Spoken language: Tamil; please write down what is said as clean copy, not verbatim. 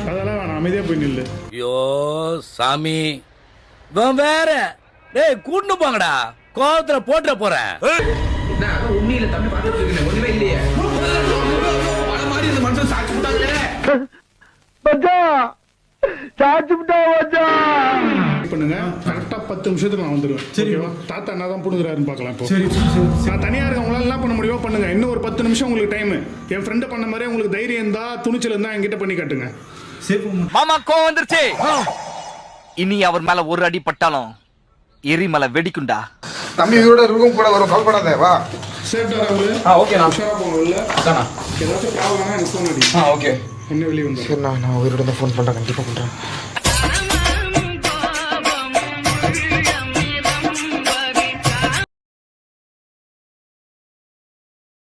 அதெல்லாம் வேணாம், அமைதியா போய் நில்லு. ஐயோ சாமி, இவன் வேற. டேய் கூட்டு போங்கடா, கோவத்துல போட்டுற போறேன். உண்மையில தம்பி பார்த்துட்டு இருக்கேன், ஒண்ணுமே இல்லையே. பல மாதிரி இந்த மனுஷன் சாட்சி போட்டாங்களே. பண்ணுங்க, கரெக்டா 10 நிமிஷத்துல நான் வந்துடுவேன். ஓகேவா? தாத்தா என்னதான் புடுங்குறாருன்னு பார்க்கலாம். இப்போ நான் தனியா இருக்கேன், உங்களால என்ன பண்ண முடியுமோ பண்ணுங்க. இன்னும் ஒரு 10 நிமிஷம் உங்களுக்கு டைம். என் ஃப்ரெண்டு பண்ண மாதிரி உங்களுக்கு தைரியம் இருந்தா, துணிச்சல் இருந்தா என்கிட்ட பண்ணி காட்டுங்க. மாமா கோவம் வந்துருச்சு. இனி அவர் மேல ஒரு அடி பட்டாலும் எரிமலை வெடிக்குண்டா. தம்பி இதோட ரூம் கூட வரும், கால் பண்ணாதே. வா சேஃப்டா ராகுல். ஓகே நான் உஷாரா போங்க. இல்ல அதானா ஏதாச்சும் ப்ராப்ளம்னா எனக்கு ஃபோன் அடி. ஓகே. என்ன வெளியே வந்து சரி, நான் உயிரோட ஃபோன் பண்றேன், கண்டிப்பா பண்றேன்.